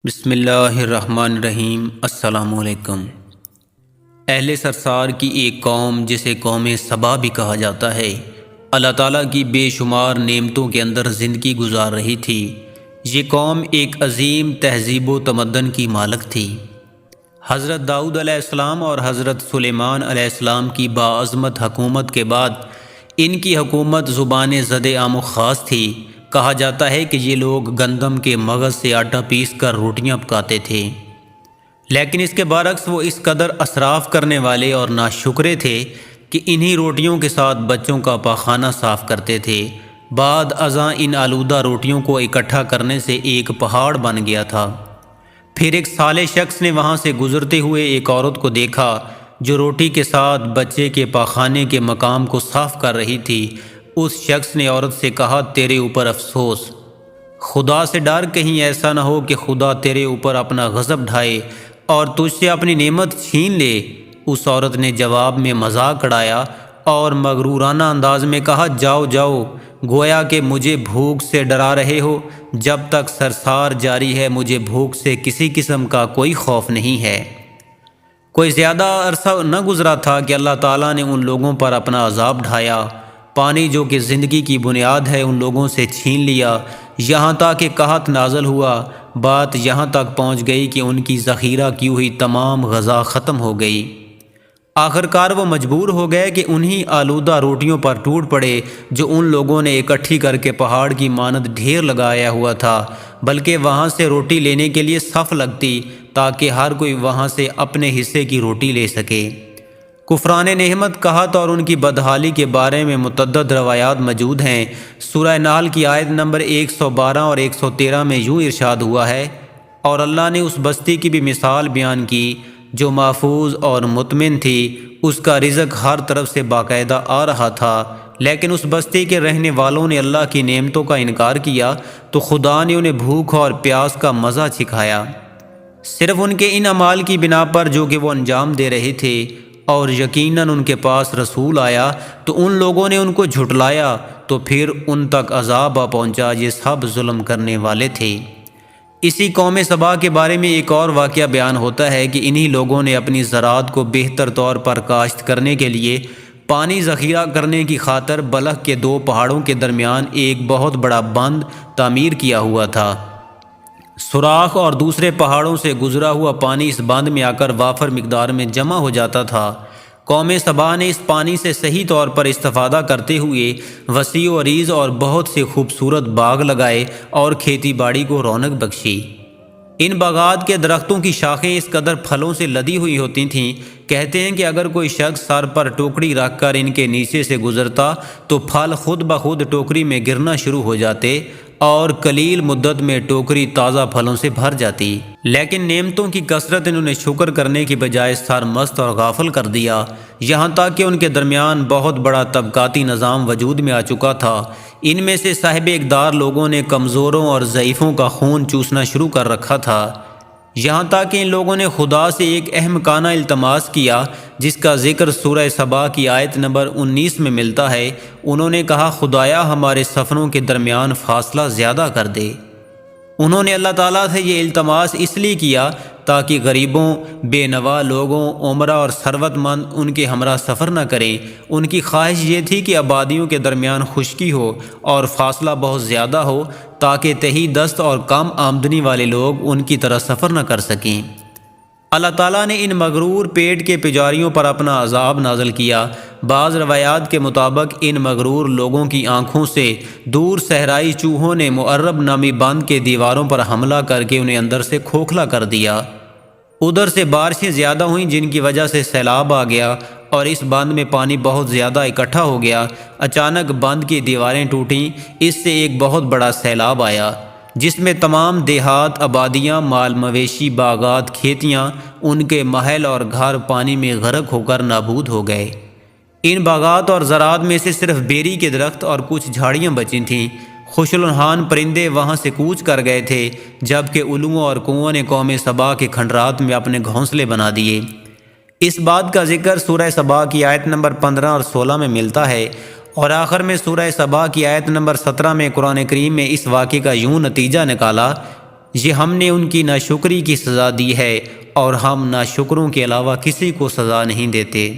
بسم اللہ الرحمن الرحیم۔ السلام علیکم۔ اہل سرسار کی ایک قوم جسے قوم سبا بھی کہا جاتا ہے، اللہ تعالیٰ کی بے شمار نعمتوں کے اندر زندگی گزار رہی تھی۔ یہ قوم ایک عظیم تہذیب و تمدن کی مالک تھی۔ حضرت داؤد علیہ السلام اور حضرت سلیمان علیہ السلام کی باعظمت حکومت کے بعد ان کی حکومت زبان زد عام و خاص تھی۔ کہا جاتا ہے کہ یہ لوگ گندم کے مغز سے آٹا پیس کر روٹیاں پکاتے تھے، لیکن اس کے برعکس وہ اس قدر اسراف کرنے والے اور ناشکرے تھے کہ انہی روٹیوں کے ساتھ بچوں کا پاخانہ صاف کرتے تھے۔ بعد ازاں ان آلودہ روٹیوں کو اکٹھا کرنے سے ایک پہاڑ بن گیا تھا۔ پھر ایک صالح شخص نے وہاں سے گزرتے ہوئے ایک عورت کو دیکھا جو روٹی کے ساتھ بچے کے پاخانے کے مقام کو صاف کر رہی تھی۔ اس شخص نے عورت سے کہا، تیرے اوپر افسوس، خدا سے ڈر، کہیں ایسا نہ ہو کہ خدا تیرے اوپر اپنا غضب ڈھائے اور تجھ سے اپنی نعمت چھین لے۔ اس عورت نے جواب میں مذاق اڑایا اور مغرورانہ انداز میں کہا، جاؤ جاؤ، گویا کہ مجھے بھوک سے ڈرا رہے ہو۔ جب تک سرسار جاری ہے مجھے بھوک سے کسی قسم کا کوئی خوف نہیں ہے۔ کوئی زیادہ عرصہ نہ گزرا تھا کہ اللہ تعالیٰ نے ان لوگوں پر اپنا عذاب ڈھایا۔ پانی جو کہ زندگی کی بنیاد ہے ان لوگوں سے چھین لیا، یہاں تک کہ قحط نازل ہوا۔ بات یہاں تک پہنچ گئی کہ ان کی ذخیرہ کی ہوئی تمام غذا ختم ہو گئی۔ آخرکار وہ مجبور ہو گئے کہ انہی آلودہ روٹیوں پر ٹوٹ پڑے جو ان لوگوں نے اکٹھی کر کے پہاڑ کی مانند ڈھیر لگایا ہوا تھا، بلکہ وہاں سے روٹی لینے کے لیے صف لگتی تاکہ ہر کوئی وہاں سے اپنے حصے کی روٹی لے سکے۔ کفران نعمت، قحط اور ان کی بدحالی کے بارے میں متعدد روایات موجود ہیں۔ سورہ نحل کی آیت نمبر 112 اور 113 میں یوں ارشاد ہوا ہے، اور اللہ نے اس بستی کی بھی مثال بیان کی جو محفوظ اور مطمئن تھی، اس کا رزق ہر طرف سے باقاعدہ آ رہا تھا، لیکن اس بستی کے رہنے والوں نے اللہ کی نعمتوں کا انکار کیا تو خدا نے انہیں بھوک اور پیاس کا مزہ چکھایا، صرف ان کے ان اعمال کی بنا پر جو کہ وہ انجام دے رہے تھے۔ اور یقیناً ان کے پاس رسول آیا تو ان لوگوں نے ان کو جھٹلایا، تو پھر ان تک عذاب آ پہنچا، یہ سب ظلم کرنے والے تھے۔ اسی قوم سبا کے بارے میں ایک اور واقعہ بیان ہوتا ہے کہ انہی لوگوں نے اپنی زراعت کو بہتر طور پر کاشت کرنے کے لیے پانی ذخیرہ کرنے کی خاطر بلخ کے دو پہاڑوں کے درمیان ایک بہت بڑا بند تعمیر کیا ہوا تھا۔ سوراخ اور دوسرے پہاڑوں سے گزرا ہوا پانی اس بند میں آ کر وافر مقدار میں جمع ہو جاتا تھا۔ قوم سبا نے اس پانی سے صحیح طور پر استفادہ کرتے ہوئے وسیع و عریض اور بہت سے خوبصورت باغ لگائے اور کھیتی باڑی کو رونق بخشی۔ ان باغات کے درختوں کی شاخیں اس قدر پھلوں سے لدی ہوئی ہوتی تھیں، کہتے ہیں کہ اگر کوئی شخص سر پر ٹوکری رکھ کر ان کے نیچے سے گزرتا تو پھل خود بخود ٹوکری میں گرنا شروع ہو جاتے اور قلیل مدت میں ٹوکری تازہ پھلوں سے بھر جاتی۔ لیکن نعمتوں کی کثرت انہوں نے شکر کرنے کی بجائے سرمست اور غافل کر دیا، یہاں تک کہ ان کے درمیان بہت بڑا طبقاتی نظام وجود میں آ چکا تھا۔ ان میں سے صاحب اقدار لوگوں نے کمزوروں اور ضعیفوں کا خون چوسنا شروع کر رکھا تھا، یہاں تک کہ ان لوگوں نے خدا سے ایک احمقانہ التماس کیا جس کا ذکر سورہ سبا کی آیت نمبر 19 میں ملتا ہے۔ انہوں نے کہا، خدایا ہمارے سفروں کے درمیان فاصلہ زیادہ کر دے۔ انہوں نے اللہ تعالیٰ سے یہ التماس اس لیے کیا تاکہ غریبوں، بے نوا لوگوں، عمرہ اور ثروت مند ان کے ہمراہ سفر نہ کریں۔ ان کی خواہش یہ تھی کہ آبادیوں کے درمیان خشکی ہو اور فاصلہ بہت زیادہ ہو تاکہ تہی دست اور کم آمدنی والے لوگ ان کی طرح سفر نہ کر سکیں۔ اللہ تعالیٰ نے ان مغرور پیٹ کے پجاریوں پر اپنا عذاب نازل کیا۔ بعض روایات کے مطابق ان مغرور لوگوں کی آنکھوں سے دور صحرائی چوہوں نے معرب نامی بند کے دیواروں پر حملہ کر کے انہیں اندر سے کھوکھلا کر دیا۔ ادھر سے بارشیں زیادہ ہوئیں جن کی وجہ سے سیلاب آ گیا اور اس بند میں پانی بہت زیادہ اکٹھا ہو گیا۔ اچانک بند کی دیواریں ٹوٹیں، اس سے ایک بہت بڑا سیلاب آیا جس میں تمام دیہات، آبادیاں، مال مویشی، باغات، کھیتیاں، ان کے محل اور گھر پانی میں غرق ہو کر نابود ہو گئے۔ ان باغات اور زراعت میں سے صرف بیری کے درخت اور کچھ جھاڑیاں بچی تھیں۔ خوشلنہان پرندے وہاں سے کوچ کر گئے تھے، جبکہ الوؤں اور کوؤں نے قوم سبا کے کھنڈرات میں اپنے گھونسلے بنا دیے۔ اس بات کا ذکر سورہ سبا کی آیت نمبر 15 اور 16 میں ملتا ہے، اور آخر میں سورہ سبا کی آیت نمبر 17 میں قرآن کریم میں اس واقعے کا یوں نتیجہ نکالا، یہ ہم نے ان کی ناشکری کی سزا دی ہے اور ہم ناشکروں کے علاوہ کسی کو سزا نہیں دیتے۔